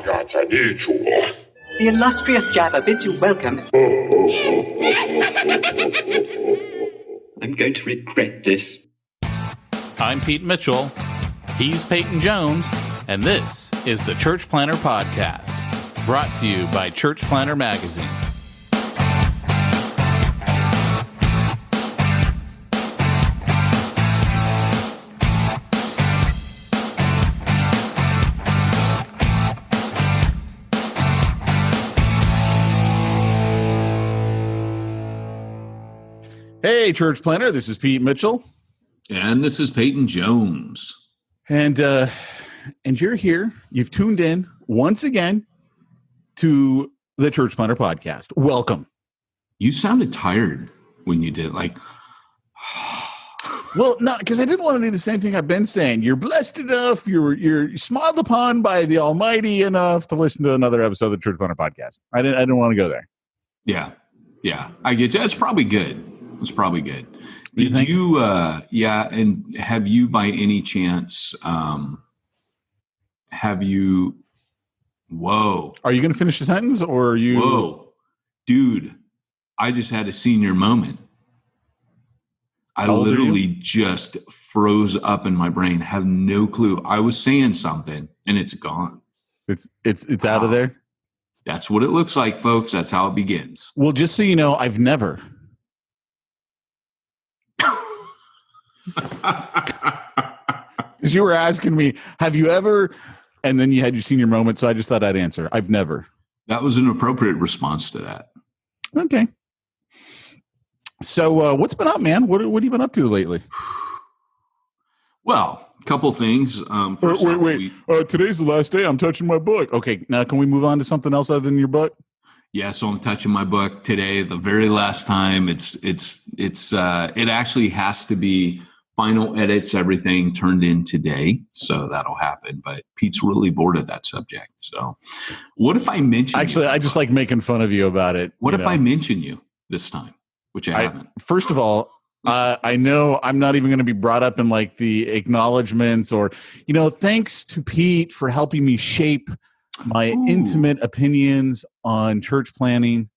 I need you. The illustrious Jabba bids you welcome. I'm going to regret this. I'm Pete Mitchell. He's Peyton Jones. And this is the Church Planter Podcast, brought to you by Church Planter Magazine. Hey, Church Planter, this is Pete Mitchell. And this is Peyton Jones. And you're here. You've tuned in once again to the Church Planter Podcast. Welcome. You sounded tired when you did, like... Well, no, because I didn't want to do the same thing I've been saying. You're blessed enough, you're smiled upon by the Almighty enough to listen to another episode of the Church Planter Podcast. I didn't want to go there. Yeah. I get you. It's probably good. Did you and have you by any chance, whoa. Are you going to finish the sentence or are you? Whoa. Dude, I just had a senior moment. I literally just froze up in my brain. Have no clue. I was saying something and it's gone. It's out of there. That's what it looks like, folks. That's how it begins. Well, just so you know, I've never. Because you were asking me, have you ever, and then you had your senior moment, so I just thought I'd answer. I've never. That was an appropriate response to that. Okay. So what's been up, man? What have you been up to lately? Well, a couple things. Wait. Today's the last day I'm touching my book. Okay, now can we move on to something else other than your book? Yeah, so I'm touching my book today, the very last time. It actually has to be final edits, everything turned in today, so that'll happen. But Pete's really bored of that subject. So, what if I mention? Actually, I just like making fun of you about it. What if I mention you this time, which I haven't? First of all, I know I'm not even going to be brought up in like the acknowledgments or, thanks to Pete for helping me shape my intimate opinions on church planning.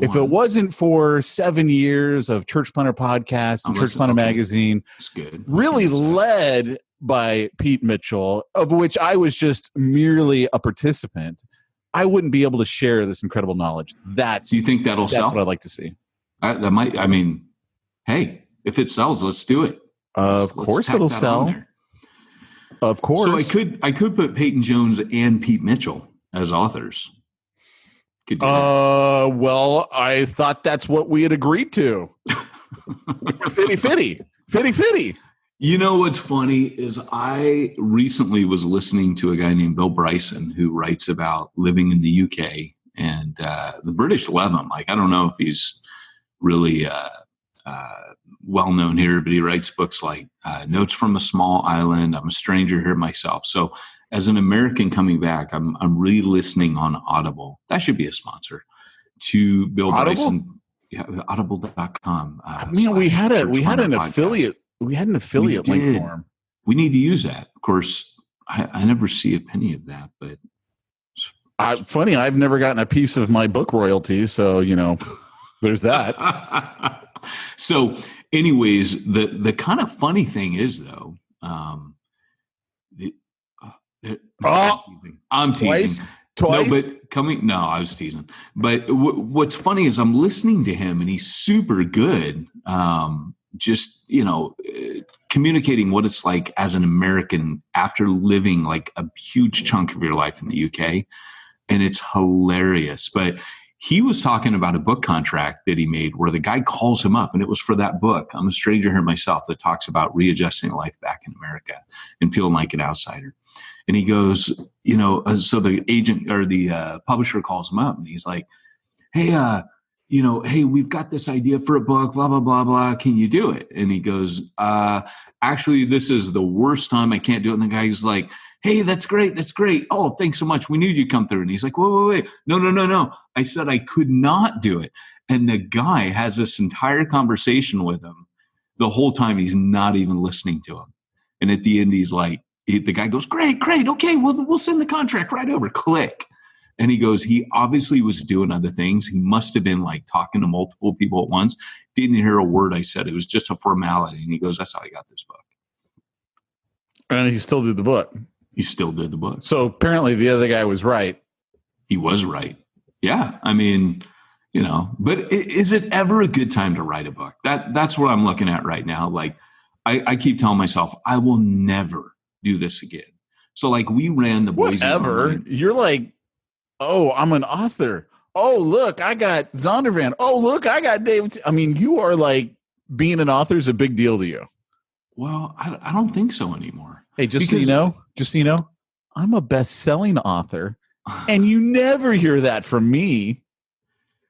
If it wasn't for 7 years of Church Planter Podcast and Church Planter Magazine, really led by Pete Mitchell, of which I was just merely a participant, I wouldn't be able to share this incredible knowledge. Do you think that'll sell? That's what I'd like to see. That might. I mean, hey, if it sells, let's do it. Of course, it'll sell. Of course. So I could put Peyton Jones and Pete Mitchell as authors. Well, I thought that's what we had agreed to. Fitty. You know what's funny is I recently was listening to a guy named Bill Bryson who writes about living in the UK, and the British love him. Like, I don't know if he's really well known here, but he writes books like Notes from a Small Island, I'm a Stranger Here Myself. So as an American coming back, I'm re-listening on Audible. That should be a sponsor to Bill Bryson. Yeah, audible.com. We had an affiliate. We had an affiliate link for him. We need to use that. Of course, I never see a penny of that, but funny. I've never gotten a piece of my book royalty, so there's that. So, anyways, the kind of funny thing is though. I'm teasing. Twice? No, I was teasing. But what's funny is I'm listening to him and he's super good. Communicating what it's like as an American after living like a huge chunk of your life in the UK. And it's hilarious. But he was talking about a book contract that he made where the guy calls him up, and it was for that book, I'm a Stranger Here Myself, that talks about readjusting life back in America and feeling like an outsider. And he goes, so the agent or the publisher calls him up and he's like, hey, we've got this idea for a book, blah, blah, blah, blah. Can you do it? And he goes, actually, this is the worst time. I can't do it. And the guy's like, hey, that's great. That's great. Oh, thanks so much. We knew you'd come through. And he's like, wait. No. I said I could not do it. And the guy has this entire conversation with him the whole time. He's not even listening to him. And at the end, he's like, the guy goes, great. Okay, we'll send the contract right over. Click. And he goes, he obviously was doing other things. He must have been like talking to multiple people at once. Didn't hear a word I said. It was just a formality. And he goes, that's how I got this book. And he still did the book. He still did the book. So apparently the other guy was right. He was right. Yeah. I mean, but is it ever a good time to write a book? That's what I'm looking at right now. Like I keep telling myself, I will never do this again. So like we ran the boys. Whatever. You're like, oh, I'm an author. Oh, look, I got Zondervan. Oh, look, I got David. I mean, you are like being an author is a big deal to you. Well, I don't think so anymore. Hey, just so you know, I'm a best-selling author, and you never hear that from me.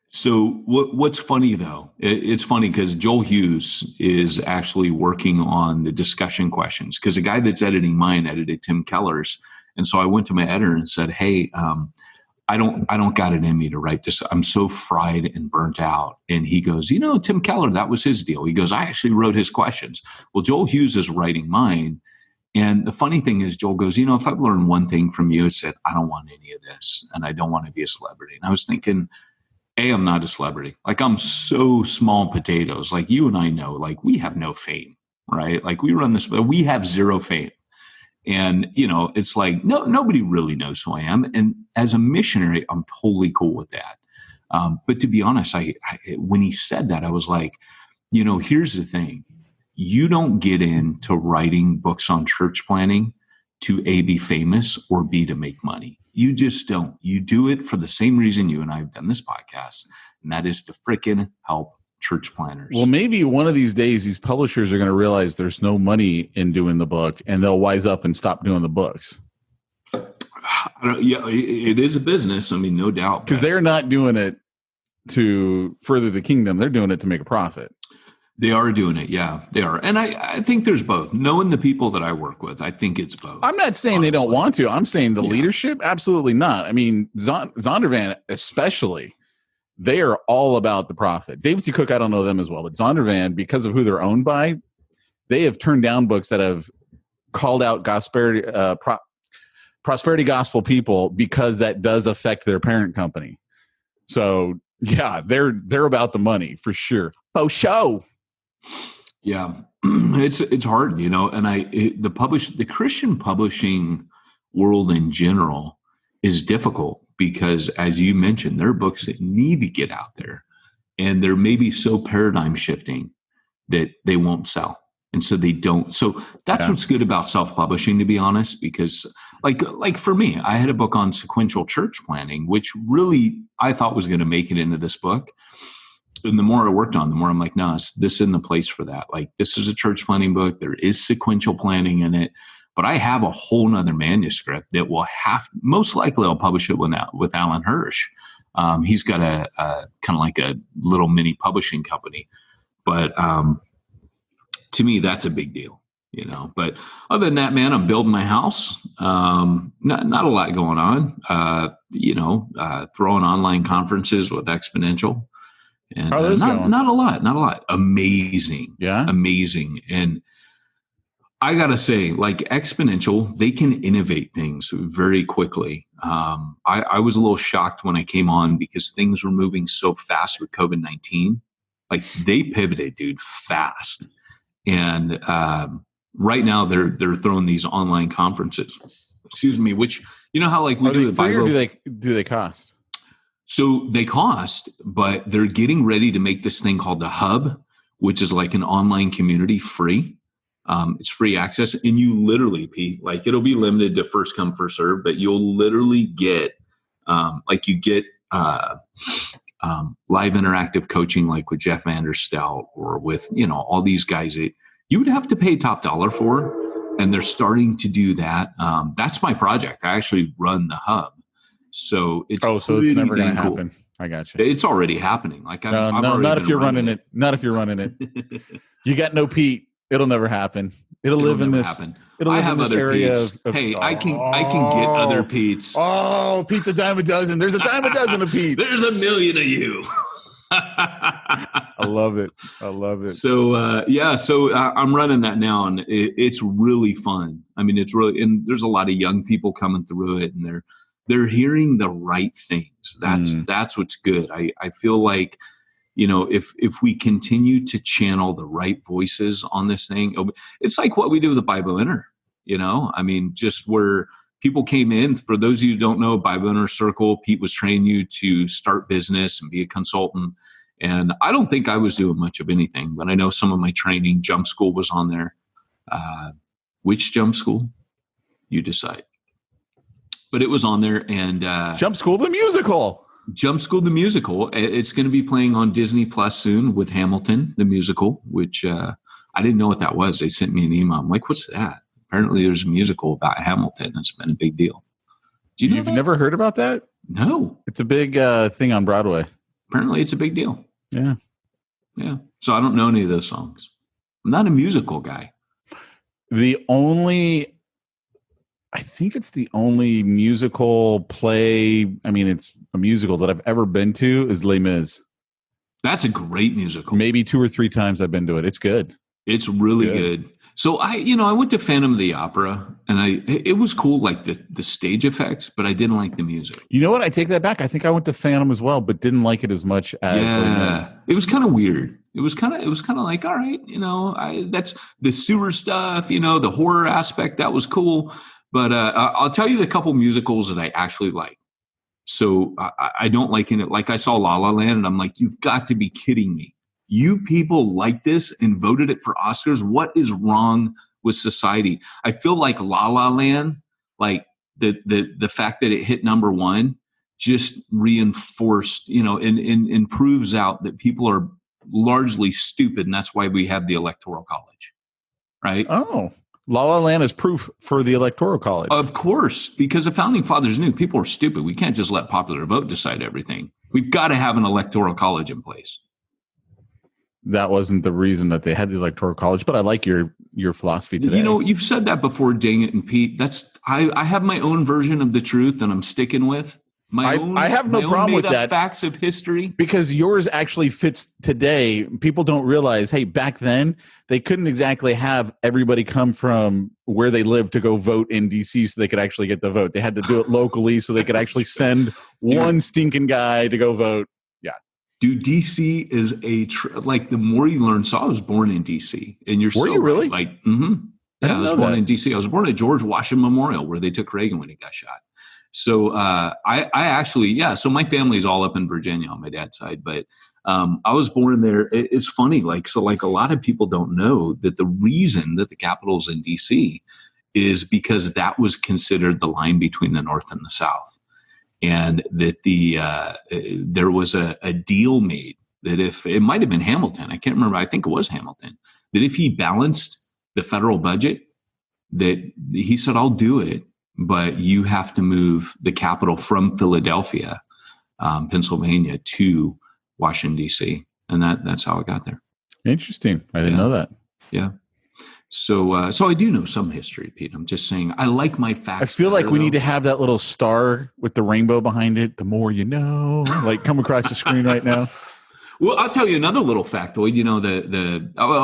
So what's funny, though, it's funny because Joel Hughes is actually working on the discussion questions because the guy that's editing mine edited Tim Keller's. And so I went to my editor and said, hey, I don't got it in me to write this. I'm so fried and burnt out. And he goes, Tim Keller, that was his deal. He goes, I actually wrote his questions. Well, Joel Hughes is writing mine. And the funny thing is, Joel goes, if I've learned one thing from you, it's that I don't want any of this and I don't want to be a celebrity. And I was thinking, I'm not a celebrity. Like I'm so small potatoes. Like you and I know, like we have no fame, right? Like we run this, but we have zero fame. And, it's like, nobody really knows who I am. And as a missionary, I'm totally cool with that. But to be honest, I when he said that, I was like, here's the thing. You don't get into writing books on church planning to A, be famous or B, to make money. You just don't. You do it for the same reason you and I have done this podcast. And that is to frickin' help church planners. Well, maybe one of these days, these publishers are going to realize there's no money in doing the book and they'll wise up and stop doing the books. Yeah, it is a business. I mean, no doubt. Because they're not doing it to further the kingdom. They're doing it to make a profit. They are doing it. Yeah, they are. And I think there's both. Knowing the people that I work with, I think it's both. I'm not saying honestly. They don't want to. I'm saying the leadership, absolutely not. I mean, Zondervan especially, they are all about the profit. David C. Cook, I don't know them as well, but Zondervan, because of who they're owned by, they have turned down books that have called out prosperity gospel people because that does affect their parent company. So yeah, they're about the money for sure. Oh, show. Yeah, it's hard, and the Christian publishing world in general is difficult because, as you mentioned, there are books that need to get out there, and they're maybe so paradigm shifting that they won't sell, and so they don't. So that's what's good about self-publishing, to be honest, because like for me, I had a book on sequential church planning, which really I thought was going to make it into this book. And the more I worked on, the more I'm like, no, this isn't the place for that. Like, this is a church planning book. There is sequential planning in it. But I have a whole nother manuscript that will most likely I'll publish it with Alan Hirsch. He's got a kind of like a little mini publishing company. But to me, that's a big deal, But other than that, man, I'm building my house. Not a lot going on. Throwing online conferences with Exponential. And how are those going? Not a lot. Amazing. Yeah. Amazing. And I got to say, like Exponential, they can innovate things very quickly. I was a little shocked when I came on because things were moving so fast with COVID-19. Like they pivoted, dude, fast. And right now they're throwing these online conferences. Excuse me, which how like we do it free or do they cost? So they cost, but they're getting ready to make this thing called the Hub, which is like an online community free. It's free access. And you literally, Pete, like it'll be limited to first come, first serve, but you'll literally get live interactive coaching, like with Jeff Vanderstelt or with, all these guys that you would have to pay top dollar for. And they're starting to do that. That's my project. I actually run the Hub. So it's it's never going to happen. I got you. It's already happening. Like not if you're running it. Not if you're running it. You got no Pete. It'll never happen. It'll live in this. Happen. It'll live in this area of hey, I can get other Pete's. Oh, Pete's a dime a dozen. There's a dime a dozen of Pete's. There's a million of you. I love it. I love it. So I'm running that now, and it's really fun. I mean, it's really, and there's a lot of young people coming through it, and they're hearing the right things. That's what's good. I feel like, if we continue to channel the right voices on this thing, it's like what we do with the Bible Inner. I mean, just where people came in. For those of you who don't know, Bible Inner Circle, Pete was training you to start business and be a consultant. And I don't think I was doing much of anything, but I know some of my training, Jump School was on there. Which Jump School? You decide. But it was on there. And Jump School, the musical. Jump School, the musical. It's going to be playing on Disney Plus soon with Hamilton, the musical, which I didn't know what that was. They sent me an email. I'm like, what's that? Apparently there's a musical about Hamilton. It's been a big deal. You've never heard about that? No. It's a big thing on Broadway. Apparently it's a big deal. Yeah. Yeah. So I don't know any of those songs. I'm not a musical guy. I think it's the only musical play. I mean, it's a musical that I've ever been to is Les Mis. That's a great musical. Maybe 2 or 3 times I've been to it. It's good. It's really good. So I went to Phantom of the Opera, and it was cool, like the stage effects, but I didn't like the music. You know what? I take that back. I think I went to Phantom as well, but didn't like it as much as Les Mis. It was kind of weird. It was kind of like, all right, that's the sewer stuff, the horror aspect, that was cool. But I'll tell you the couple musicals that I actually like. So I don't like it. Like I saw La La Land, and I'm like, you've got to be kidding me. You people like this and voted it for Oscars. What is wrong with society? I feel like La La Land, like the fact that it hit number 1, just reinforced, and proves out that people are largely stupid, and that's why we have the Electoral College, right? Oh, La La Land is proof for the Electoral College. Of course, because the Founding Fathers knew people are stupid. We can't just let popular vote decide everything. We've got to have an Electoral College in place. That wasn't the reason that they had the Electoral College, but I like your philosophy today. You've said that before, dang it, and Pete. I have my own version of the truth, and I'm sticking with I have no problem with that. Facts of history, because yours actually fits today. People don't realize, hey, back then they couldn't exactly have everybody come from where they live to go vote in DC so they could actually get the vote. They had to do it locally so they could actually send one stinking guy to go vote. Yeah. Dude, DC is like the more you learn. So I was born in DC, and Were you really? Like, mm-hmm. Yeah, I was born in DC. I was born at George Washington Memorial, where they took Reagan when he got shot. So I actually, so my family is all up in Virginia on my dad's side, but I was born there. It's funny, like a lot of people don't know that the reason that the Capitol's in DC is because that was considered the line between the North and the South. And that there was a deal made that if it might have been Hamilton, I can't remember, I think it was Hamilton, that if he balanced the federal budget, that he said, I'll do it, but you have to move the capital from Philadelphia, Pennsylvania, to Washington, D.C. And that's how it got there. Interesting. I didn't know that. Yeah. So I do know some history, Pete. I'm just saying I like my facts. I feel like we need to have that little star with the rainbow behind it. The more you know, like come across the screen right now. Well, I'll tell you another little factoid.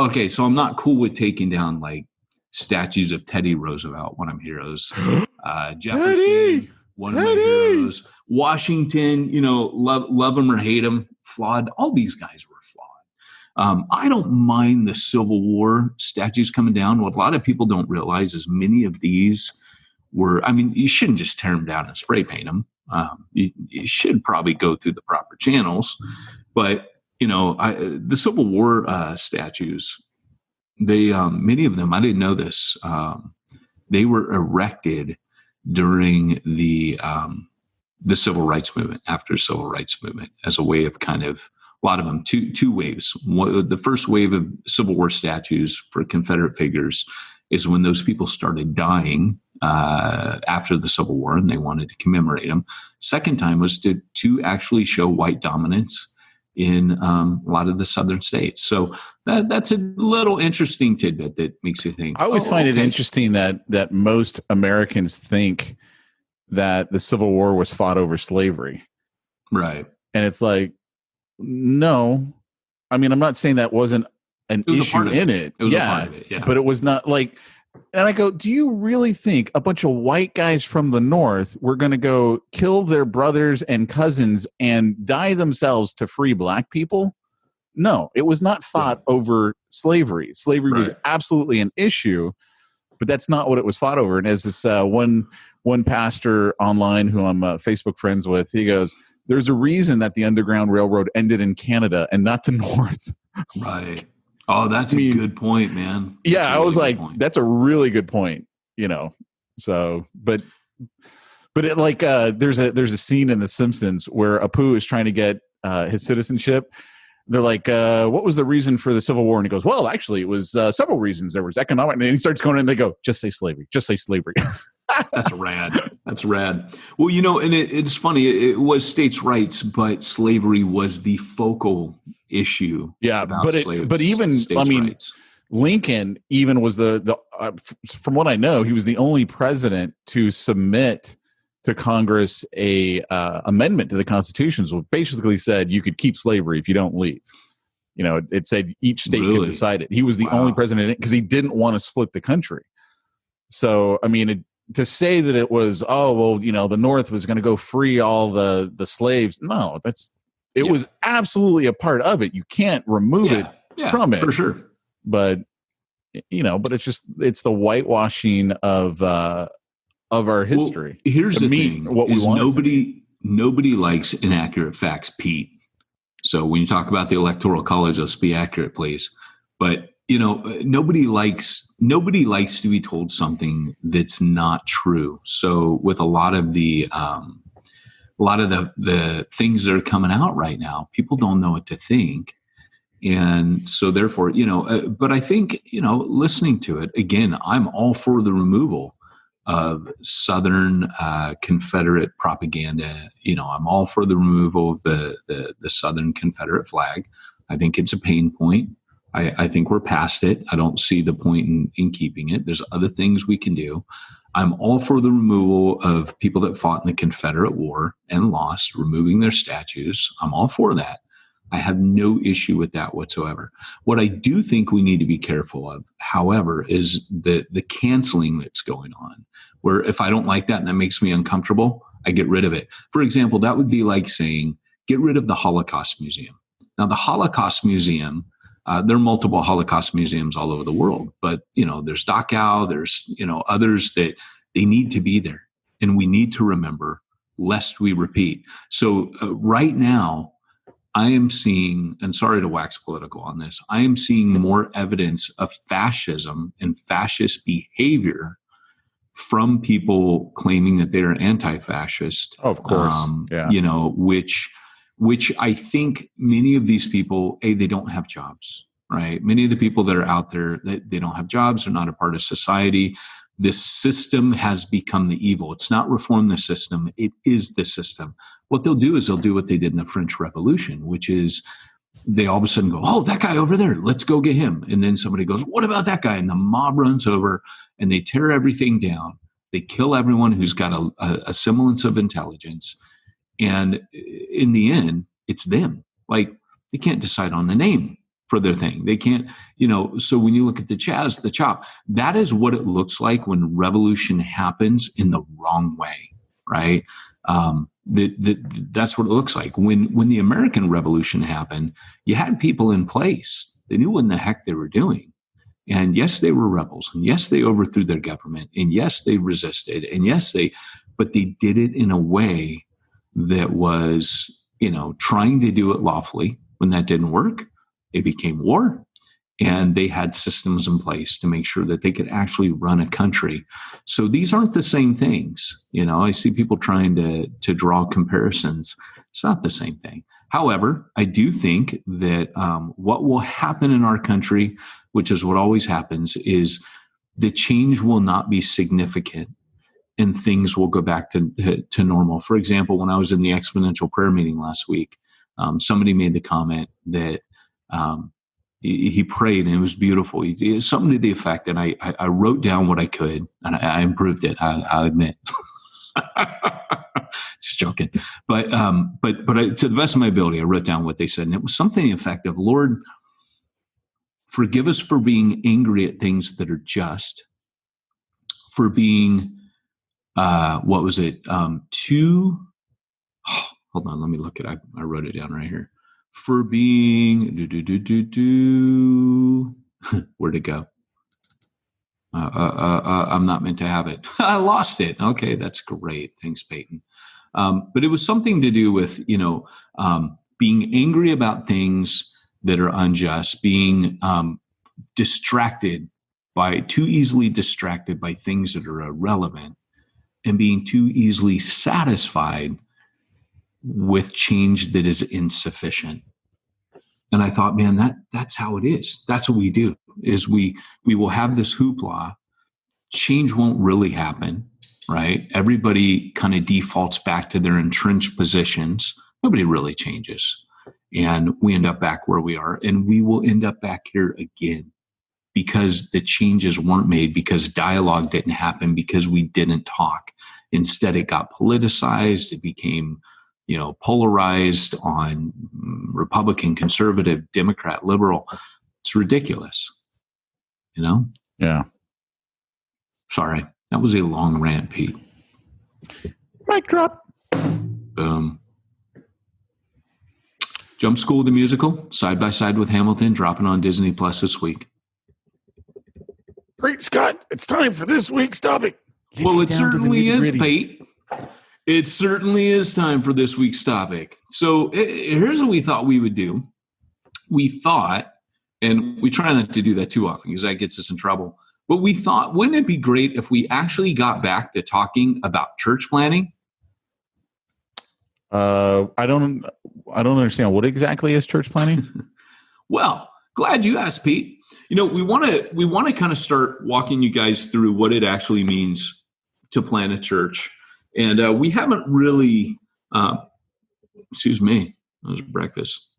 Okay, so I'm not cool with taking down like statues of Teddy Roosevelt, one of my heroes. Jefferson, Teddy! One of my heroes. Washington, love him or hate him, flawed. All these guys were flawed. I don't mind the Civil War statues coming down. What a lot of people don't realize is many of these were, you shouldn't just tear them down and spray paint them. You should probably go through the proper channels. But, the Civil War statues, they many of them, I didn't know this, they were erected during the Civil Rights Movement, after Civil Rights Movement, as a way of kind of, a lot of them, two waves. The first wave of Civil War statues for Confederate figures is when those people started dying after the Civil War, and they wanted to commemorate them. Second time was to actually show white dominance in a lot of the southern states. So that's a little interesting tidbit that makes you think. I always find it interesting that most Americans think that the Civil War was fought over slavery. Right. And it's like, No, I mean, I'm not saying that wasn't an It was a issue part of in it. it. It was a Yeah, part of it. Yeah. but it was not like. And I go, do you really think a bunch of white guys from the North were going to go kill their brothers and cousins and die themselves to free black people? No, it was not fought over slavery. Slavery was Right. absolutely an issue, but that's not what it was fought over. And as this one pastor online who I'm Facebook friends with, he goes, "There's a reason that the Underground Railroad ended in Canada and not the North." Right. Oh, that's a good point, man. Yeah, I was like, that's a really good point. So, but it like there's a scene in The Simpsons where Apu is trying to get his citizenship. They're like, what was the reason for the Civil War? And he goes, well, actually, it was several reasons. There was economic. And then he starts going in and they go, just say slavery. Just say slavery. That's rad. That's rad. Well, and it's funny. It was states' rights, but slavery was the focal issue. Yeah, but even, I mean, rights. Lincoln even was the from what I know, he was the only president to submit to Congress a amendment to the Constitution, which basically said you could keep slavery if you don't leave. It said each state could decide it. He was the only president because he didn't want to split the country. So, I mean, to say that it was, the North was going to go free all the slaves. No, it was absolutely a part of it. You can't remove it from it for sure. But, but it's the whitewashing of our history. Well, here's the thing: what we want. Nobody likes inaccurate facts, Pete. So when you talk about the Electoral College, let's be accurate, please. But nobody likes to be told something that's not true. So with a lot of the things that are coming out right now, people don't know what to think. And so therefore, but I think, listening to it again, I'm all for the removal of Southern Confederate propaganda. I'm all for the removal of the Southern Confederate flag. I think it's a pain point. I think we're past it. I don't see the point in keeping it. There's other things we can do. I'm all for the removal of people that fought in the Confederate War and lost, removing their statues. I'm all for that. I have no issue with that whatsoever. What I do think we need to be careful of, however, is the canceling that's going on, where if I don't like that and that makes me uncomfortable, I get rid of it. For example, that would be like saying, get rid of the Holocaust Museum. Now, the Holocaust Museum, there are multiple Holocaust museums all over the world, but, there's Dachau, there's, others that they need to be there. And we need to remember, lest we repeat. So right now, I am seeing, and sorry to wax political on this, I am seeing more evidence of fascism and fascist behavior from people claiming that they're anti-fascist. Oh, of course. Which I think many of these people, they don't have jobs, right? Many of the people that are out there, they don't have jobs. They're not a part of society. This system has become the evil. It's not reform the system. It is the system. What they'll do is they'll do what they did in the French Revolution, which is they all of a sudden go, oh, that guy over there, let's go get him. And then somebody goes, what about that guy? And the mob runs over and they tear everything down. They kill everyone who's got a semblance of intelligence. And in the end, it's them. Like, they can't decide on the name for their thing. They can't, so when you look at the chop, that is what it looks like when revolution happens in the wrong way, right? That's what it looks like. When the American Revolution happened, you had people in place. They knew what the heck they were doing. And yes, they were rebels. And yes, they overthrew their government. And yes, they resisted. And yes, but they did it in a way that was, trying to do it lawfully. When that didn't work, it became war. And they had systems in place to make sure that they could actually run a country. So these aren't the same things. I see people trying to draw comparisons. It's not the same thing. However, I do think that what will happen in our country, which is what always happens, is the change will not be significant and things will go back to normal. For example, when I was in the exponential prayer meeting last week, somebody made the comment that he prayed and it was beautiful. Something to the effect, and I wrote down what I could, and I improved it, I'll admit. Just joking. But to the best of my ability, I wrote down what they said, and it was something effective. Lord, forgive us for being angry at things that are just, for being, what was it? Hold on, let me look it. I wrote it down right here. For being, where'd it go? I'm not meant to have it. I lost it. Okay, that's great. Thanks, Peyton. But it was something to do with, being angry about things that are unjust, being too easily distracted by things that are irrelevant, and being too easily satisfied with change that is insufficient. And I thought, man, that's how it is. That's what we do, is we will have this hoopla. Change won't really happen, right? Everybody kind of defaults back to their entrenched positions. Nobody really changes. And we end up back where we are. And we will end up back here again because the changes weren't made, because dialogue didn't happen, because we didn't talk. Instead, it got politicized. It became, polarized on Republican, conservative, Democrat, liberal. It's ridiculous, Yeah. Sorry. That was a long rant, Pete. Mic drop. Boom. Jump School the Musical, side by side with Hamilton, dropping on Disney Plus this week. Great Scott, it's time for this week's topic. Well, it certainly is, Pete. It certainly is time for this week's topic. So here's what we thought we would do. We thought, and we try not to do that too often because that gets us in trouble, but we thought, wouldn't it be great if we actually got back to talking about church planning? I don't understand. What exactly is church planning? Well, glad you asked, Pete. We want to kind of start walking you guys through what it actually means to plant a church. And we haven't really, excuse me, that was breakfast.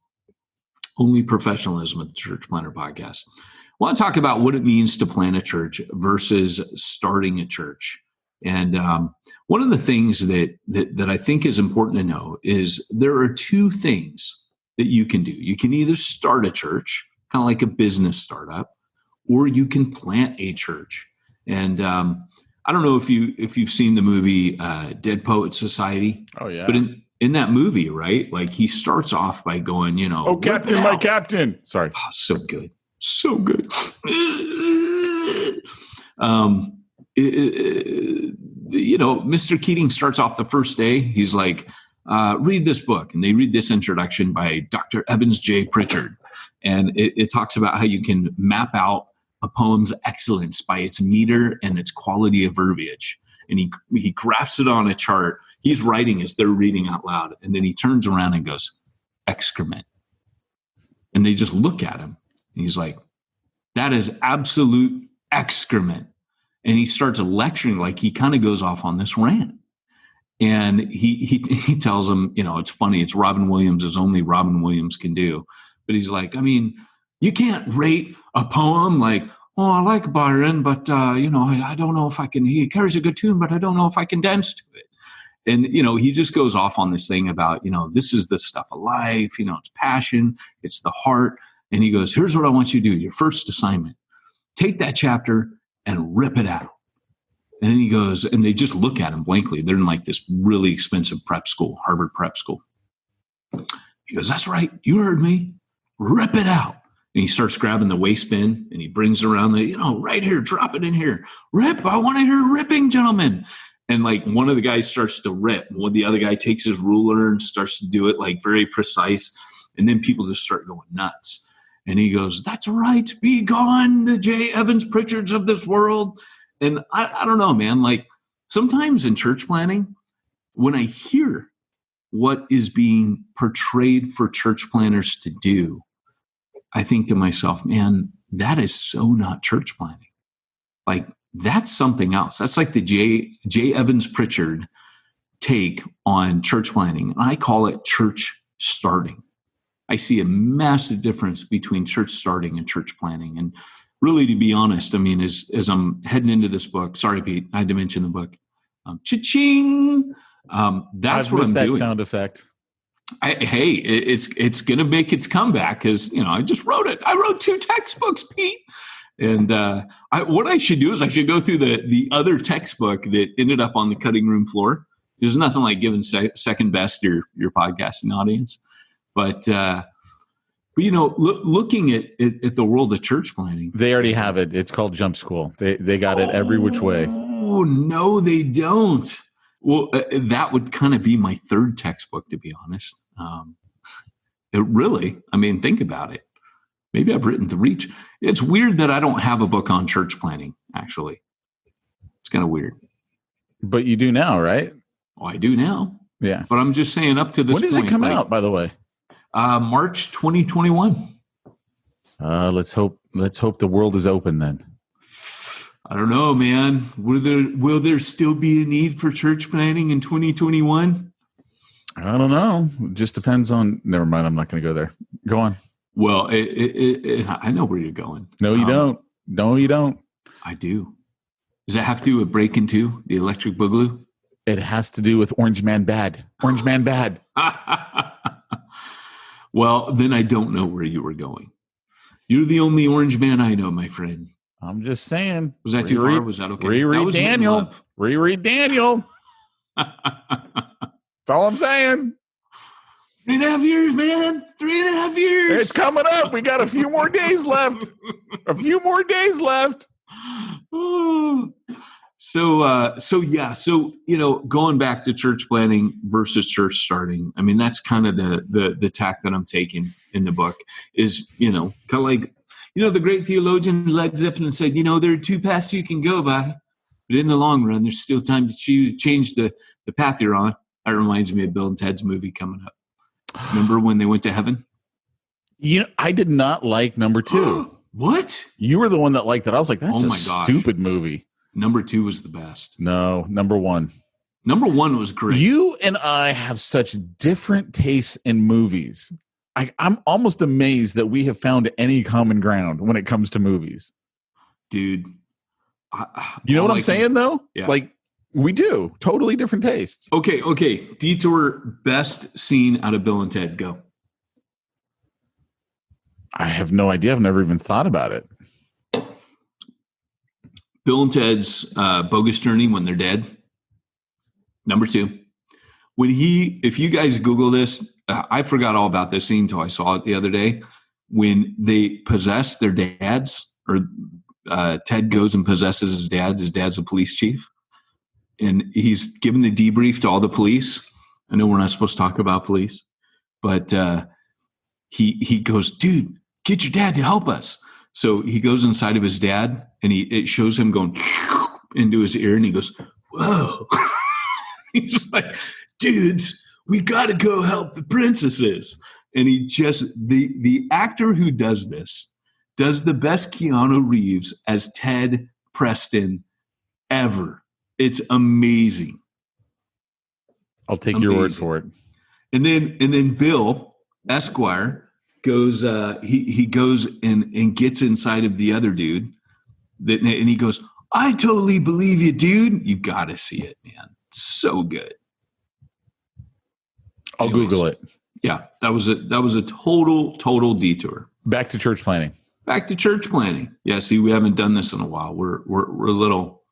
Only professionalism at the Church Planter Podcast. I want to talk about what it means to plant a church versus starting a church. And one of the things that I think is important to know is there are two things that you can do. You can either start a church, kind of like a business startup, or you can plant a church. And I don't know if you've seen the movie Dead Poet Society. Oh yeah. But in that movie, right? Like he starts off by going, oh, Captain, my captain. Sorry. Oh, so good. So good. Mr. Keating starts off the first day. He's like, read this book. And they read this introduction by Dr. Evans J. Pritchard. And it talks about how you can map out a poem's excellence by its meter and its quality of verbiage. And he graphs it on a chart. He's writing as they're reading out loud. And then he turns around and goes, excrement. And they just look at him. And he's like, that is absolute excrement. And he starts lecturing, like he kind of goes off on this rant. And he tells them, it's funny. It's Robin Williams, as only Robin Williams can do. But he's like, you can't rate a poem like, oh, I like Byron, but, I don't know if I can, he carries a good tune, but I don't know if I can dance to it. And, he just goes off on this thing about, this is the stuff of life, it's passion, it's the heart. And he goes, here's what I want you to do. Your first assignment, take that chapter and rip it out. And then he goes, and they just look at him blankly. They're in like this really expensive prep school, Harvard prep school. He goes, that's right. You heard me. Rip it out. And he starts grabbing the waste bin and he brings around right here, drop it in here. Rip. I want to hear ripping, gentlemen. And like one of the guys starts to rip. The other guy takes his ruler and starts to do it like very precise. And then people just start going nuts. And he goes, that's right. Be gone, the J. Evans Pritchards of this world. And I don't know, man, like sometimes in church planning, when I hear what is being portrayed for church planners to do, I think to myself, man, that is so not church planning. Like that's something else. That's like the J. Evans Pritchard take on church planning. And I call it church starting. I see a massive difference between church starting and church planning. And really, to be honest, as I'm heading into this book, sorry, Pete, I had to mention the book. Cha-ching. That's I've what missed I'm that doing. Sound effect. It's going to make its comeback because, I just wrote it. I wrote 2 textbooks, Pete. And what I should do is I should go through the other textbook that ended up on the cutting room floor. There's nothing like giving second best your podcasting audience. But looking at the world of church planning. They already have it. It's called Jump School. They got it every which way. Oh, no, they don't. Well, that would kind of be my 3rd textbook, to be honest. Think about it. Maybe I've written 3. It's weird that I don't have a book on church planning, actually. It's kind of weird. But you do now, right? Oh, I do now. Yeah. But I'm just saying up to this point. When does it come out, by the way? March 2021. Let's hope the world is open then. I don't know, man. Will there still be a need for church planning in 2021? I don't know. It just depends on. Never mind. I'm not going to go there. Go on. Well, I know where you're going. No, you don't. No, you don't. I do. Does that have to do with Breaking 2, the Electric Boogaloo? It has to do with Orange Man Bad. Orange Man Bad. Well, then I don't know where you were going. You're the only orange man I know, my friend. I'm just saying. Was that too far? Was that okay? Reread Daniel. Reread Daniel. That's all I'm saying. 3.5 years, man. 3.5 years. It's coming up. We got a few more days left. So going back to church planning versus church starting. I mean, that's kind of the tack that I'm taking in the book is, kind of like, the great theologian Led Zeppelin said, there are 2 paths you can go by, but in the long run, there's still time to change the path you're on. That reminds me of Bill and Ted's movie coming up. Remember when they went to heaven? I did not like number 2. What? You were the one that liked it. I was like, that's a stupid movie. Number 2 was the best. No, number 1. Number 1 was great. You and I have such different tastes in movies. I'm almost amazed that we have found any common ground when it comes to movies. Dude. You know what I'm saying, though? Yeah. Like, we do. Totally different tastes. Okay. Detour, best scene out of Bill and Ted. Go. I have no idea. I've never even thought about it. Bill and Ted's bogus journey when they're dead. Number 2. If you guys Google this, I forgot all about this scene until I saw it the other day. When they possess their dads, or Ted goes and possesses his dad. His dad's a police chief. And he's given the debrief to all the police. I know we're not supposed to talk about police, but he goes, dude, get your dad to help us. So he goes inside of his dad, and it shows him going into his ear, and he goes, whoa. He's like, dudes, we got to go help the princesses. And he just, the actor who does this does the best Keanu Reeves as Ted Preston ever. It's amazing. I'll take your word for it. And then Bill Esquire goes, he goes and gets inside of the other dude, and he goes, I totally believe you, dude. You got to see it, man. It's so good. I'll Google it. Yeah, that was a total detour. Back to church planning. Yeah, see, we haven't done this in a while. We're a little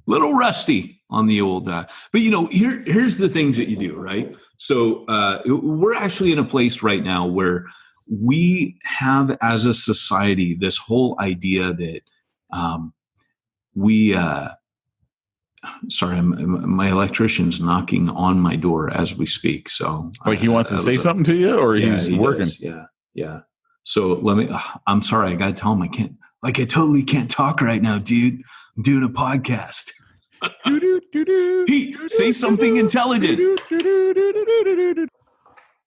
rusty on the old. But here's the things that you do, right? So we're actually in a place right now where we have, as a society, this whole idea that sorry, my electrician's knocking on my door as we speak. So like he wants to say something to you, or he's working. Does. Yeah. So I'm sorry. I got to tell him I totally can't talk right now, dude. I'm doing a podcast. Pete, say something intelligent.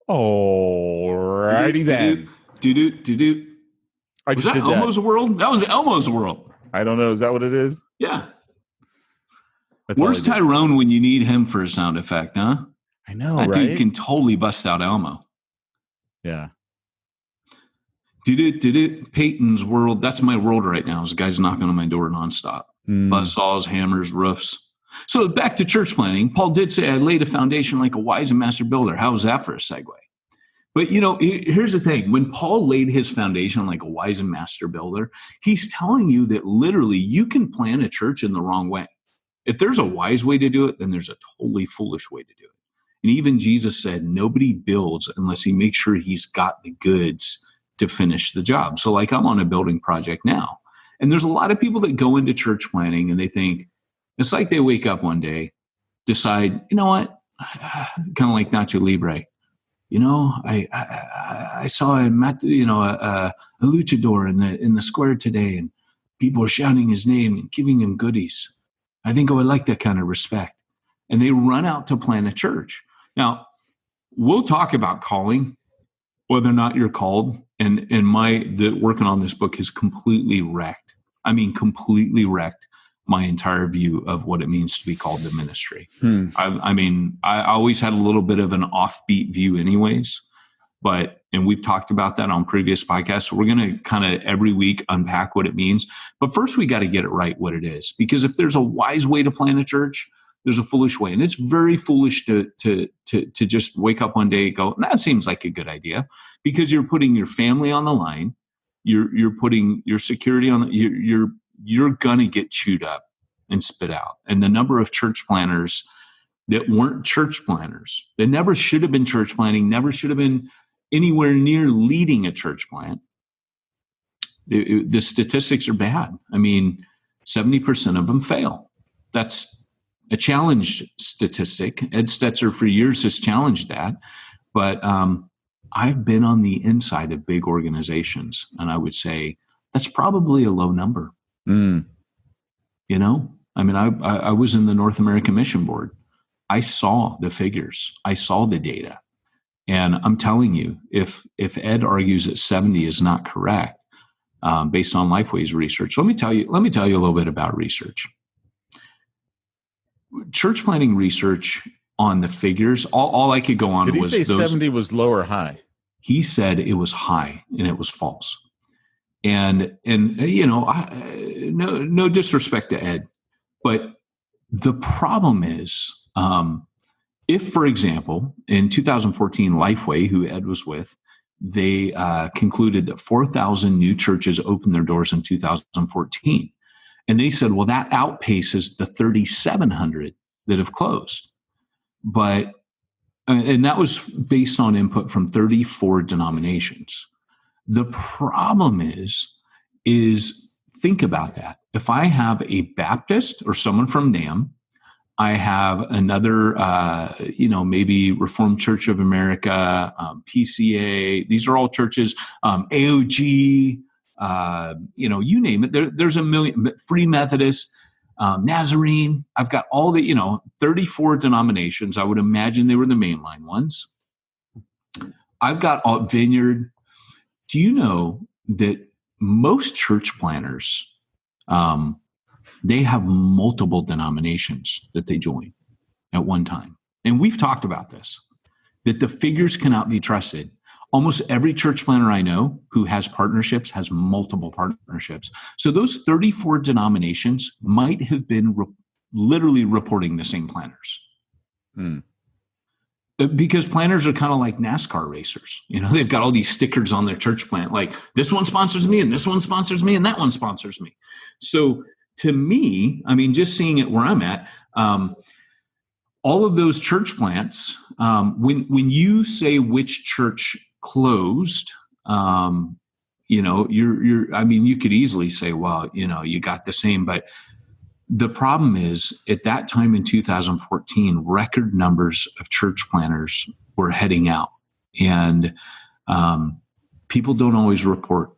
Alrighty then. Was that Elmo's World? That was Elmo's World. I don't know. Is that what it is? Yeah. That's Where's Tyrone when you need him for a sound effect, huh? I know, that right? dude can totally bust out Elmo. Yeah. Peyton's World. That's my world right now. This guy's knocking on my door nonstop. Buzzsaws, hammers, roofs. So back to church planting, Paul did say, I laid a foundation like a wise and master builder. How was that for a segue? But, here's the thing. When Paul laid his foundation like a wise and master builder, he's telling you that literally you can plan a church in the wrong way. If there's a wise way to do it, then there's a totally foolish way to do it. And even Jesus said, nobody builds unless he makes sure he's got the goods to finish the job. So like I'm on a building project now, and there's a lot of people that go into church planning and they think, it's like they wake up one day, decide, you know what, kind of like Nacho Libre. I saw a luchador in the square today, and people were shouting his name and giving him goodies. I think I would like that kind of respect. And they run out to plan a church. Now, we'll talk about calling, whether or not you're called. And working on this book has completely wrecked my entire view of what it means to be called to ministry. I always had a little bit of an offbeat view anyways, and we've talked about that on previous podcasts. So we're going to kind of every week unpack what it means. But first we got to get it right what it is, because if there's a wise way to plan a church, there's a foolish way. And it's very foolish to just wake up one day and go, that seems like a good idea, because you're putting your family on the line. You're putting your security on you're going to get chewed up and spit out. And the number of church planners that weren't church planners, that never should have been church planning, never should have been anywhere near leading a church plant. The statistics are bad. 70% of them fail. That's a challenged statistic. Ed Stetzer for years has challenged that. But I've been on the inside of big organizations, and I would say that's probably a low number. I was in the North American Mission Board. I saw the figures. I saw the data. And I'm telling you, if Ed argues that 70 is not correct, based on Lifeway's research, let me tell you a little bit about research. Church planning research on the figures, all I could go on was... Did he say 70 was low or high? He said it was high and it was false. And no disrespect to Ed, but the problem is, if, for example, in 2014, Lifeway, who Ed was with, they concluded that 4,000 new churches opened their doors in 2014. And they said, well, that outpaces the 3,700 that have closed. And that was based on input from 34 denominations. The problem is think about that. If I have a Baptist or someone from NAM, I have another, maybe Reformed Church of America, PCA. These are all churches, AOG, you name it. There's a million, Free Methodist, Nazarene. I've got all the, 34 denominations. I would imagine they were the mainline ones. I've got Vineyard. Do you know that most church planners, they have multiple denominations that they join at one time? And we've talked about this, that the figures cannot be trusted. Almost every church planner I know who has partnerships has multiple partnerships. So those 34 denominations might have been literally reporting the same planners. Because planners are kind of like NASCAR racers. They've got all these stickers on their church plant, like this one sponsors me and this one sponsors me and that one sponsors me. So to me, just seeing it where I'm at, all of those church plants, when you say which church closed, you could easily say, well, you got the same, but the problem is at that time in 2014, record numbers of church planners were heading out, and people don't always report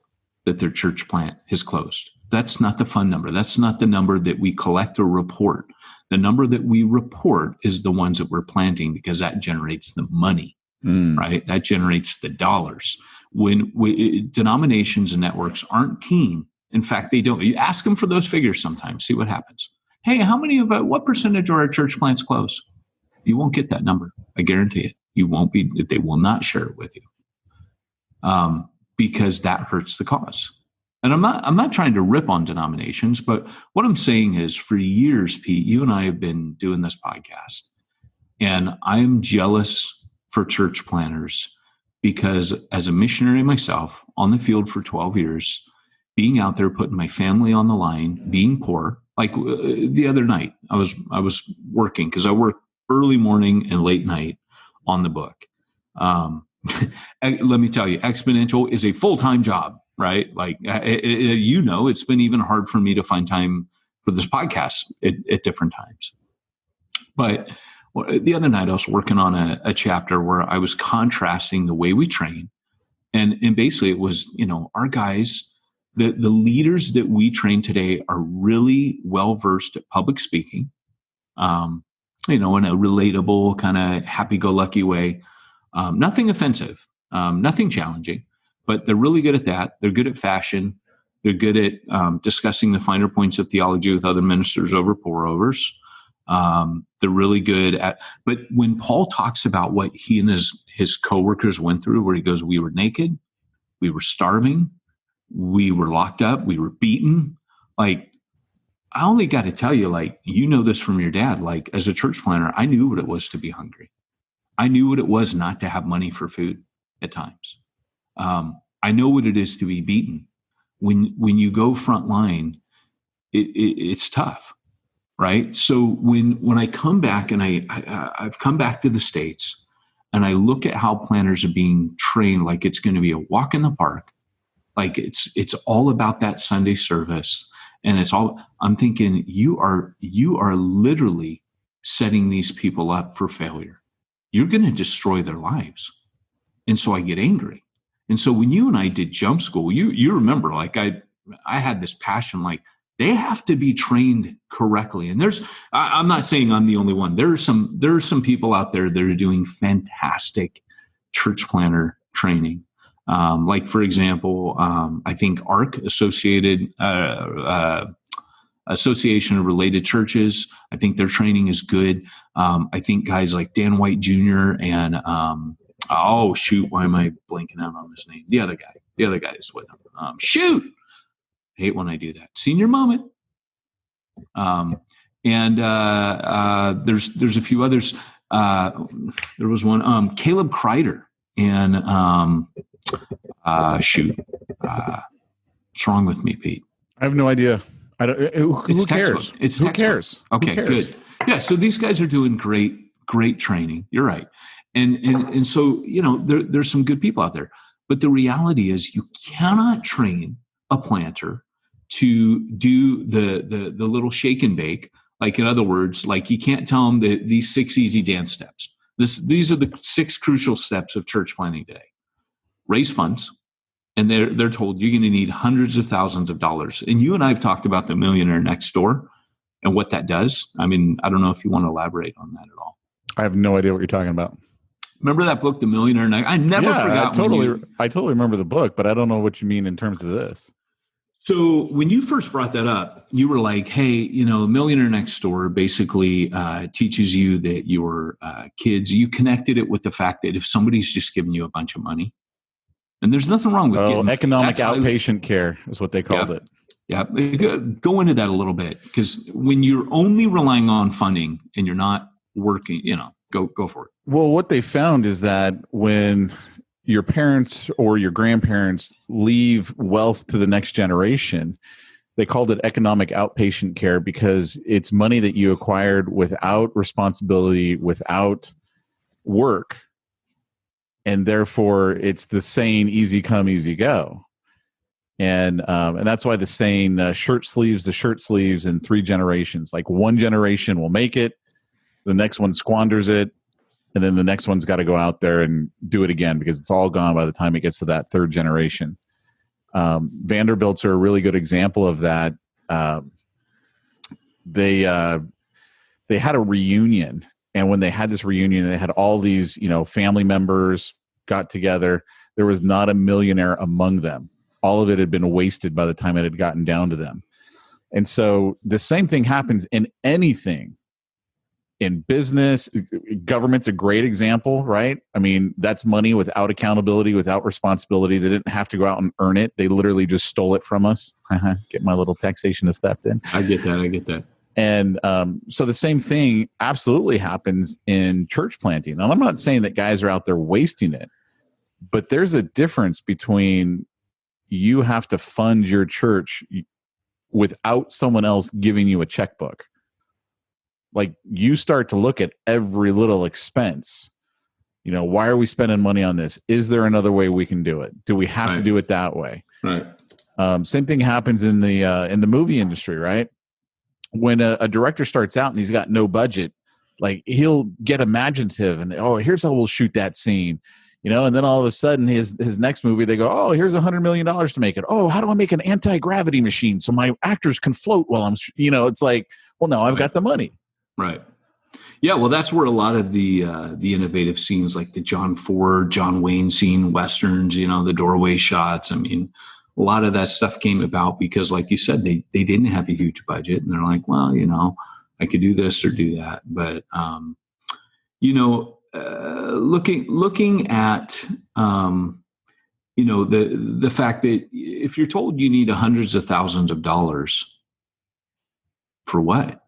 that their church plant has closed. That's not the fun number. That's not the number that we collect or report. The number that we report is the ones that we're planting, because that generates the money, right? That generates the dollars. When denominations and networks aren't keen, in fact, they don't. You ask them for those figures sometimes, see what happens. Hey, what percentage of our church plants close? You won't get that number. I guarantee it. They will not share it with you, because that hurts the cause. And I'm not trying to rip on denominations, but what I'm saying is for years, Pete, you and I have been doing this podcast, and I'm jealous for church planners because as a missionary myself on the field for 12 years, being out there, putting my family on the line, being poor, like the other night, I was working because I work early morning and late night on the book. Let me tell you, Exponential is a full-time job, right? Like, it's been even hard for me to find time for this podcast at different times. But the other night I was working on a chapter where I was contrasting the way we train. And basically it was, our guys, the leaders that we train today are really well-versed at public speaking, in a relatable kind of happy-go-lucky way. Nothing offensive, nothing challenging, but they're really good at that. They're good at fashion. They're good at discussing the finer points of theology with other ministers over pour-overs. They're really good at, but when Paul talks about what he and his coworkers went through, where he goes, we were naked, we were starving, we were locked up, we were beaten. Like, I only got to tell you, like, this from your dad, like as a church planner, I knew what it was to be hungry. I knew what it was not to have money for food at times. I know what it is to be beaten. When you go front line, it's tough, right? So when I come back and I've come back to the States and I look at how planners are being trained, like it's going to be a walk in the park, like it's all about that Sunday service, and I'm thinking you are literally setting these people up for failure. You're going to destroy their lives. And so I get angry. And so when you and I did jump school, you remember, like I had this passion, like they have to be trained correctly. And I'm not saying I'm the only one. There are some people out there that are doing fantastic church planner training. Like for example, I think ARC, Association of Related Churches, I think their training is good. I think guys like Dan White Jr. and why am I blanking out on his name? The other guy is with him. I hate when I do that. Senior moment. There's a few others. There was one, Caleb Kreider, and what's wrong with me, Pete? I have no idea. I don't. Who cares? Who cares? Okay, good. Yeah. So these guys are doing great training. You're right. And so, there's some good people out there, but the reality is you cannot train a planter to do the little shake and bake. Like, in other words, like you can't tell them these 6 easy dance steps. These are the 6 crucial steps of church planning today. Raise funds. And they're told you're going to need hundreds of thousands of dollars. And you and I have talked about the Millionaire Next Door and what that does. I mean, I don't know if you want to elaborate on that at all. I have no idea what you're talking about. Remember that book, The Millionaire Next? I never forgot. I totally remember the book, but I don't know what you mean in terms of this. So when you first brought that up, you were like, hey, Millionaire Next Door basically teaches you that your kids, you connected it with the fact that if somebody's just giving you a bunch of money, and there's nothing wrong with economic outpatient care is what they called it. Yeah. Go into that a little bit, because when you're only relying on funding and you're not working, go for it. Well, what they found is that when your parents or your grandparents leave wealth to the next generation, they called it economic outpatient care because it's money that you acquired without responsibility, without work. And therefore, it's the saying, easy come, easy go. And that's why the saying, the shirt sleeves in 3 generations. Like, one generation will make it, the next one squanders it, and then the next one's got to go out there and do it again because it's all gone by the time it gets to that 3rd generation. Vanderbilts are a really good example of that. They had a reunion. And when they had this reunion, they had all these, family members got together. There was not a millionaire among them. All of it had been wasted by the time it had gotten down to them. And so the same thing happens in anything in business. Government's a great example, right? I mean, that's money without accountability, without responsibility. They didn't have to go out and earn it. They literally just stole it from us. Get my little taxation as theft in. I get that. And so the same thing absolutely happens in church planting. And I'm not saying that guys are out there wasting it, but there's a difference between you have to fund your church without someone else giving you a checkbook. Like, you start to look at every little expense. You know, why are we spending money on this? Is there another way we can do it? Do we have to do it that way? Right. Same thing happens in the movie industry, right? When a director starts out and he's got no budget, like, he'll get imaginative and, oh, here's how we'll shoot that scene, you know, and then all of a sudden his next movie, they go, oh, here's $100 million to make it. Oh, how do I make an anti-gravity machine so my actors can float while I'm, you know, it's like, well, no, I've got the money. Right. Yeah. Well, that's where a lot of the innovative scenes, like the John Ford, John Wayne scene, Westerns, you know, the doorway shots. I mean, a lot of that stuff came about because, like you said, they didn't have a huge budget, and they're like, well, you know, I could do this or do that. But, you know, looking at, you know, the fact that if you're told you need hundreds of thousands of dollars for what?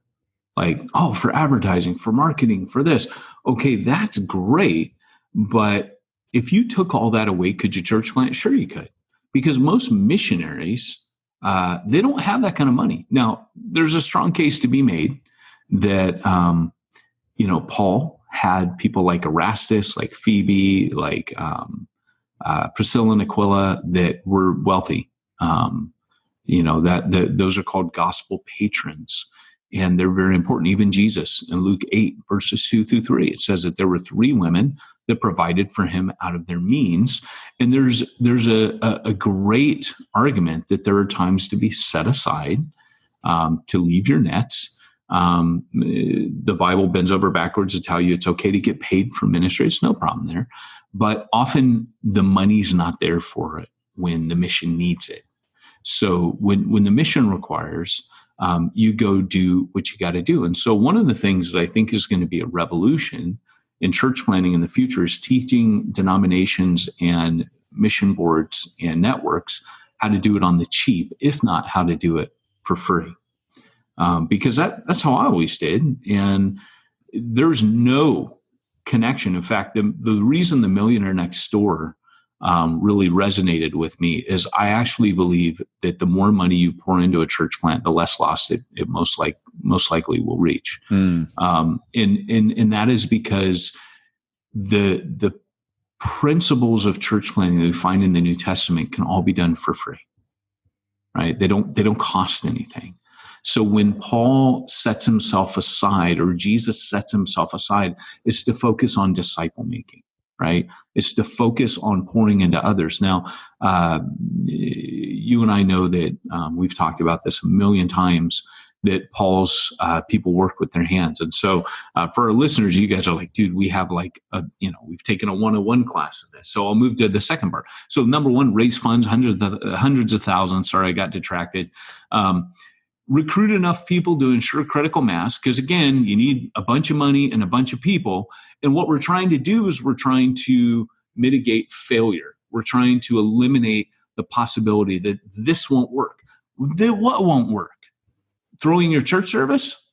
Like, oh, for advertising, for marketing, for this. Okay, that's great. But if you took all that away, could you church plant? Sure, you could. Because most missionaries, they don't have that kind of money. Now, there's a strong case to be made that, you know, Paul had people like Erastus, like Phoebe, like Priscilla and Aquila that were wealthy. You know, those are called gospel patrons. And they're very important. Even Jesus in Luke 8, verses 2-3, it says that there were 3 women that provided for him out of their means. And there's a great argument that there are times to be set aside, to leave your nets. The Bible bends over backwards to tell you it's okay to get paid for ministry. It's no problem there. But often the money's not there for it when the mission needs it. So when the mission requires, you go do what you got to do. And so one of the things that I think is going to be a revolution in church planning in the future is teaching denominations and mission boards and networks how to do it on the cheap, if not how to do it for free. Because that's how I always did. And there's no connection. In fact, the reason The Millionaire Next Door really resonated with me is I actually believe that the more money you pour into a church plant, the less lost it most likely will reach. And that is because the principles of church planning that we find in the New Testament can all be done for free, right? They don't cost anything. So when Paul sets himself aside, or Jesus sets himself aside, it's to focus on disciple making. Right? It's to focus on pouring into others. Now, you and I know that we've talked about this a million times, that Paul's people work with their hands. And so for our listeners, you guys are like, dude, we have like, we've taken a 101 class of this. So I'll move to the second part. So number one, raise funds, hundreds of thousands. Sorry, I got detracted. Recruit enough people to ensure critical mass, because again, you need a bunch of money and a bunch of people. And what we're trying to do is we're trying to mitigate failure. We're trying to eliminate the possibility that this won't work. Then what won't work? Throwing your church service?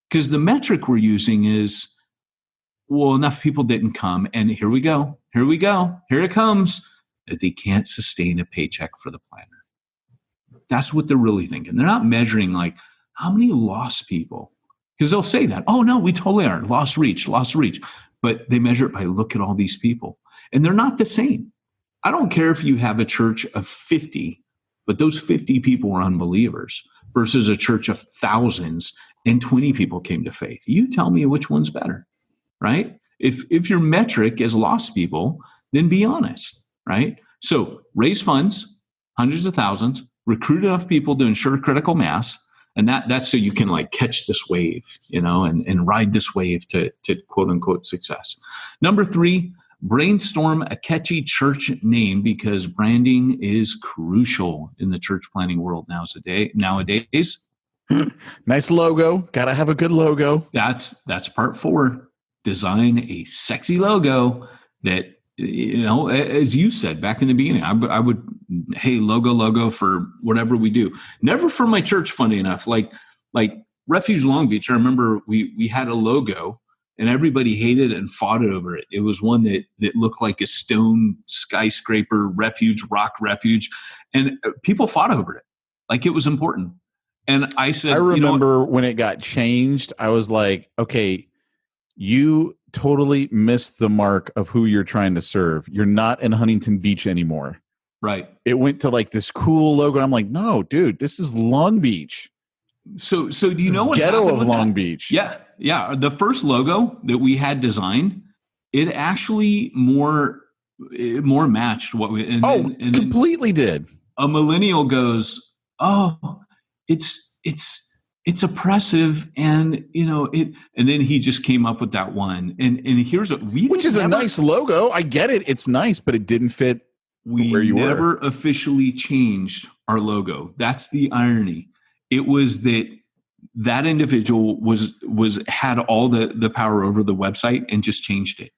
Because the metric we're using is, well, enough people didn't come, and here we go, here it comes, that they can't sustain a paycheck for the planner. That's what they're really thinking. They're not measuring like how many lost people, because they'll say that, oh no, we totally are, lost reach. But they measure it by look at all these people, and they're not the same. I don't care if you have a church of 50, but those 50 people were unbelievers versus a church of thousands and 20 people came to faith. You tell me which one's better, right? If your metric is lost people, then be honest, right? So raise funds, hundreds of thousands, recruit enough people to ensure critical mass. And that's so you can like catch this wave, and ride this wave to quote unquote success. Number 3, brainstorm a catchy church name, because branding is crucial in the church planning world nowadays. Nice logo. Gotta have a good logo. That's part 4. Design a sexy logo that, as you said back in the beginning, I would, hey, logo for whatever we do. Never for my church, funny enough. Like Refuge Long Beach, I remember we had a logo and everybody hated it and fought over it. It was one that looked like a stone skyscraper refuge, rock refuge. And people fought over it. Like it was important. And I said, I remember when it got changed, I was like, okay, you totally missed the mark of who you're trying to serve. You're not in Huntington Beach anymore. Right. It went to like this cool logo. I'm like, no, dude, this is Long Beach. So do you know what ghetto happened of with Long that? Beach? Yeah. The first logo that we had designed, it actually more matched what we. And completely did. A millennial goes, oh, it's oppressive, and it. And then he just came up with that one. And here's what which is a nice logo. I get it. It's nice, but it didn't fit. We where you never were. Officially changed our logo. That's the irony. It was that individual had all the power over the website and just changed it.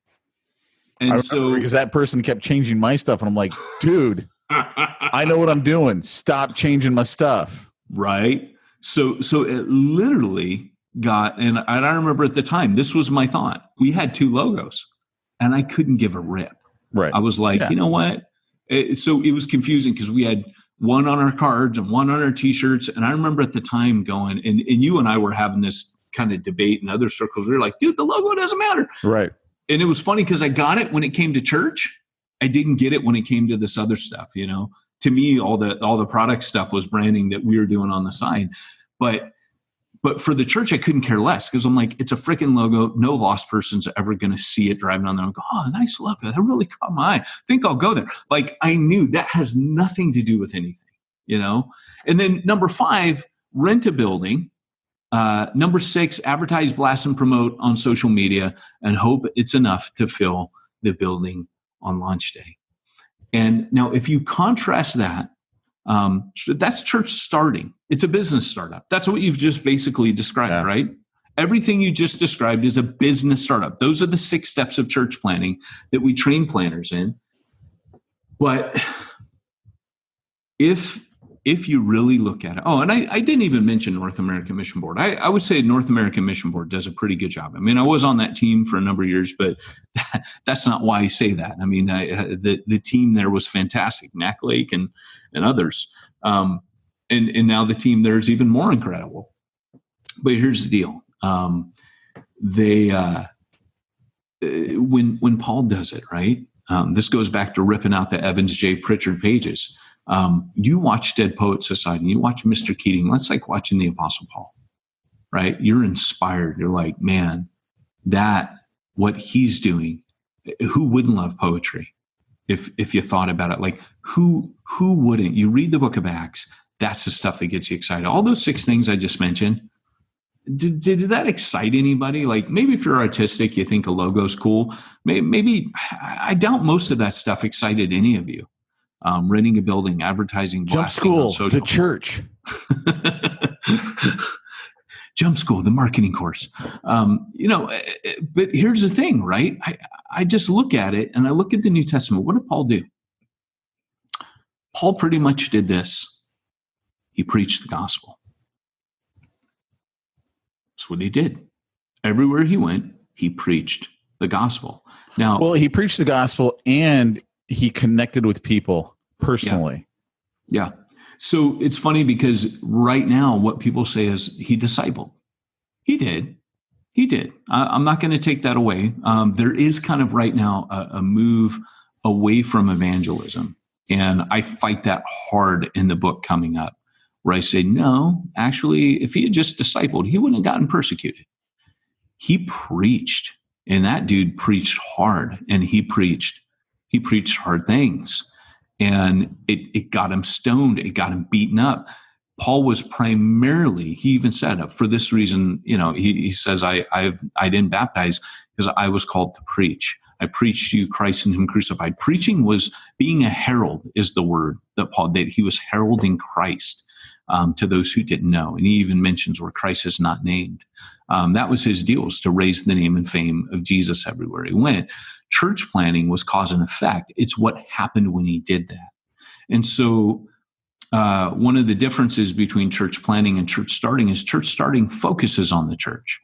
And so because that person kept changing my stuff, and I'm like, dude, I know what I'm doing. Stop changing my stuff. Right. So it literally got, and I remember at the time, this was my thought. We had 2 logos and I couldn't give a rip. Right. I was like, you know what? So it was confusing because we had one on our cards and one on our t-shirts. And I remember at the time going, and you and I were having this kind of debate in other circles. We were like, dude, the logo doesn't matter. Right. And it was funny because I got it when it came to church. I didn't get it when it came to this other stuff, To me, all the product stuff was branding that we were doing on the side. But for the church, I couldn't care less because I'm like, it's a freaking logo. No lost person's ever going to see it driving on there and go, oh, nice logo. That really caught my eye. I think I'll go there. Like I knew that has nothing to do with anything, And then number 5, rent a building. Number 6, advertise, blast, and promote on social media and hope it's enough to fill the building on launch day. And now if you contrast that, that's church starting. It's a business startup. That's what you've just basically described, right? Everything you just described is a business startup. Those are the 6 steps of church planning that we train planners in. But if you really look at it, and I didn't even mention North American Mission Board. I would say North American Mission Board does a pretty good job. I mean, I was on that team for a number of years, but that's not why I say that. I mean, the team there was fantastic, Knack Lake and others. And now the team there is even more incredible. But here's the deal. When Paul does it, right? This goes back to ripping out the Evans J. Pritchard pages. You watch Dead Poet Society, you watch Mr. Keating. That's like watching the Apostle Paul, right? You're inspired. You're like, man, what he's doing, who wouldn't love poetry? If you thought about it, like who wouldn't? You read the book of Acts, that's the stuff that gets you excited. All those 6 things I just mentioned, did that excite anybody? Like maybe if you're artistic, you think a logo's cool. Maybe I doubt most of that stuff excited any of you. Renting a building, advertising, Jump School, the church. Jump School, the marketing course. But here's the thing, right? I just look at it and I look at the New Testament. What did Paul do? Paul pretty much did this. He preached the gospel. That's what he did. Everywhere he went, he preached the gospel. Now, well, he preached the gospel and he connected with people personally. Yeah. So it's funny because right now what people say is he discipled. He did. I'm not going to take that away. There is kind of right now a move away from evangelism. And I fight that hard in the book coming up where I say, no, actually, if he had just discipled, he wouldn't have gotten persecuted. He preached, and that dude preached hard, and he preached hard things, and it got him stoned. It got him beaten up. Paul was primarily, he even said, for this reason, he says, I didn't baptize because I was called to preach. I preached to you Christ and him crucified. Preaching was being a herald is the word that Paul did. He was heralding Christ. to those who didn't know. And he even mentions where Christ is not named. That was his deal, was to raise the name and fame of Jesus everywhere he went. Church planting was cause and effect. It's what happened when he did that. And so one of the differences between church planting and church starting is church starting focuses on the church.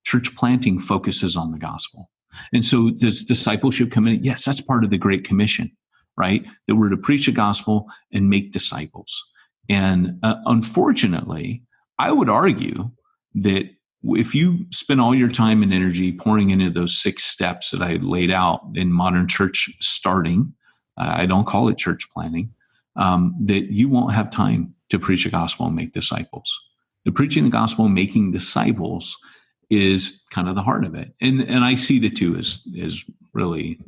Church planting focuses on the gospel. And so does discipleship come in? Yes, that's part of the Great Commission, right? That we're to preach the gospel and make disciples. And unfortunately, I would argue that if you spend all your time and energy pouring into those 6 steps that I laid out in modern church starting, I don't call it church planting, that you won't have time to preach the gospel and make disciples. The preaching the gospel and making disciples is kind of the heart of it. And I see the two as really,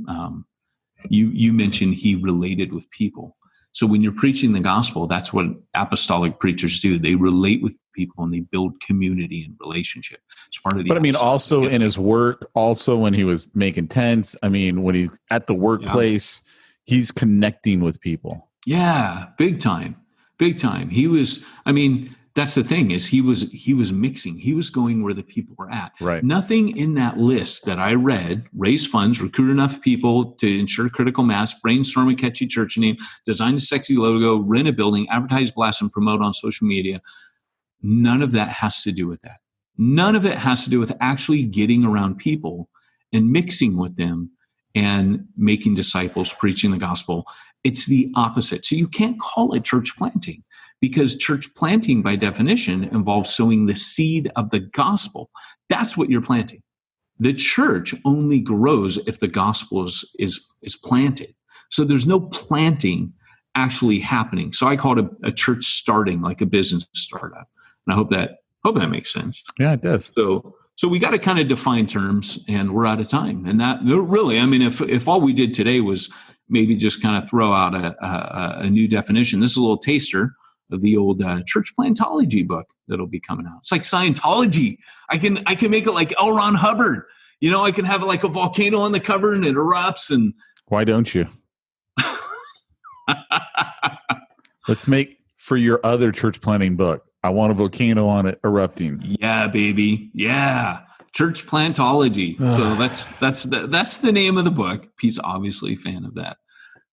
you mentioned he related with people. So when you're preaching the gospel, that's what apostolic preachers do. They relate with people and they build community and relationship. It's part of the. But I mean, also in his work, also when he was making tents, I mean, when he's at the workplace, he's connecting with people. Yeah, big time. He was, I mean, that's the thing is he was mixing. He was going where the people were at. Right. Nothing in that list that I read, raise funds, recruit enough people to ensure critical mass, brainstorm a catchy church name, design a sexy logo, rent a building, advertise, blast, and promote on social media. None of that has to do with that. None of it has to do with actually getting around people and mixing with them and making disciples, preaching the gospel. It's the opposite. So you can't call it church planting, because church planting, by definition, involves sowing the seed of the gospel. That's what you're planting. The church only grows if the gospel is planted. So there's no planting actually happening. So I call it a church starting, like a business startup. And I hope that makes sense. Yeah, it does. So we got to kind of define terms, and we're out of time. And that really, I mean, if all we did today was maybe just kind of throw out a new definition, this is a little taster of the old church plantology book that'll be coming out. It's like Scientology. I can make it like L. Ron Hubbard. You know, I can have like a volcano on the cover and it erupts. And why don't you? Let's make for your other church planting book. I want a volcano on it erupting. Yeah, baby. Yeah. Church plantology. So that's the name of the book. Pete's obviously a fan of that.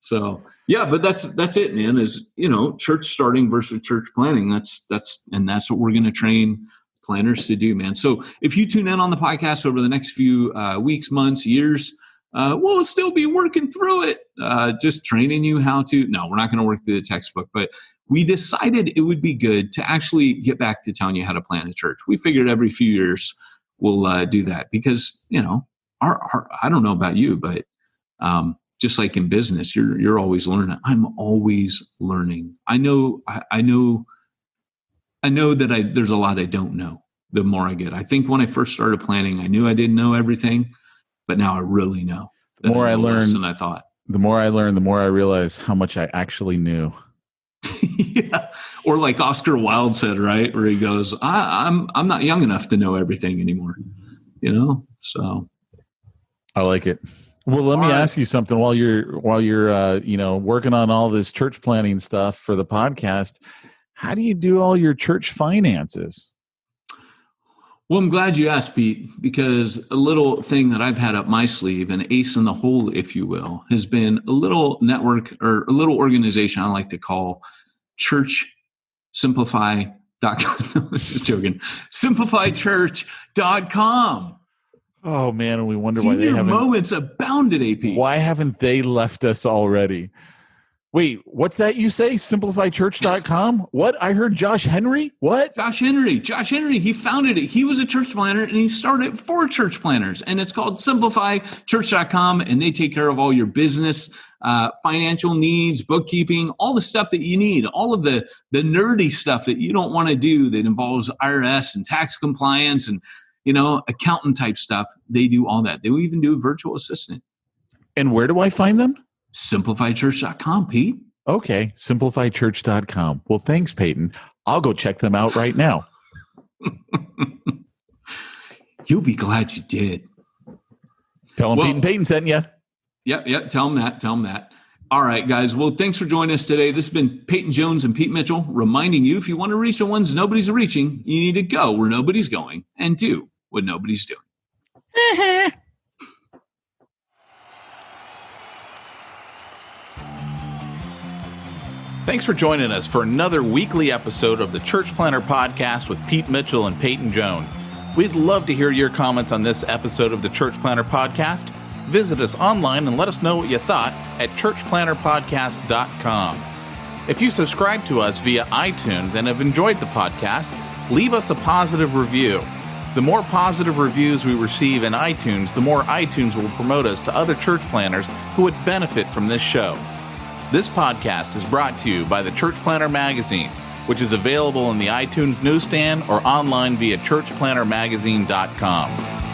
So yeah, but that's it, man, is, you know, church starting versus church planting. That's what we're going to train planners to do, man. So if you tune in on the podcast over the next few weeks, months, years, we'll still be working through it. Just training you how to, no, we're not going to work through the textbook, but we decided it would be good to actually get back to telling you how to plant a church. We figured every few years we'll do that because, you know, I don't know about you, but just like in business, you're always learning. I'm always learning. I know that there's a lot I don't know the more I get. I think when I first started planning, I knew I didn't know everything, but now I really know. The more I learn than I thought. The more I learn, the more I realize how much I actually knew. Yeah. Or like Oscar Wilde said, right? Where he goes, I'm not young enough to know everything anymore. You know? So I like it. Well, let me ask you something while you're working on all this church planning stuff for the podcast. How do you do all your church finances? Well, I'm glad you asked, Pete, because a little thing that I've had up my sleeve, an ace in the hole, if you will, has been a little network or a little organization I like to call churchsimplify.com. Just joking. Simplifychurch.com. Oh, man, and we wonder why they haven't. Moments abound at AP. Why haven't they left us already? Wait, what's that you say? Simplifychurch.com? What? I heard Josh Henry? What? Josh Henry, he founded it. He was a church planner and he started it for church planners. And it's called simplifychurch.com. And they take care of all your business, financial needs, bookkeeping, all the stuff that you need, all of the nerdy stuff that you don't want to do that involves IRS and tax compliance and, you know, accountant type stuff. They do all that. They will even do a virtual assistant. And where do I find them? Simplifychurch.com, Pete. Okay, simplifychurch.com. Well, thanks, Peyton. I'll go check them out right now. You'll be glad you did. Tell them Pete and Peyton sent you. Yep. Tell them that. All right, guys. Well, thanks for joining us today. This has been Peyton Jones and Pete Mitchell reminding you, if you want to reach the ones nobody's reaching, you need to go where nobody's going and do what nobody's doing. Thanks for joining us for another weekly episode of the Church Planter Podcast with Pete Mitchell and Peyton Jones. We'd love to hear your comments on this episode of the Church Planter Podcast. Visit us online and let us know what you thought at churchplanterpodcast.com. If you subscribe to us via iTunes and have enjoyed the podcast, leave us a positive review. The more positive reviews we receive in iTunes, the more iTunes will promote us to other church planners who would benefit from this show. This podcast is brought to you by the Church Planter Magazine, which is available in the iTunes newsstand or online via churchplantermagazine.com.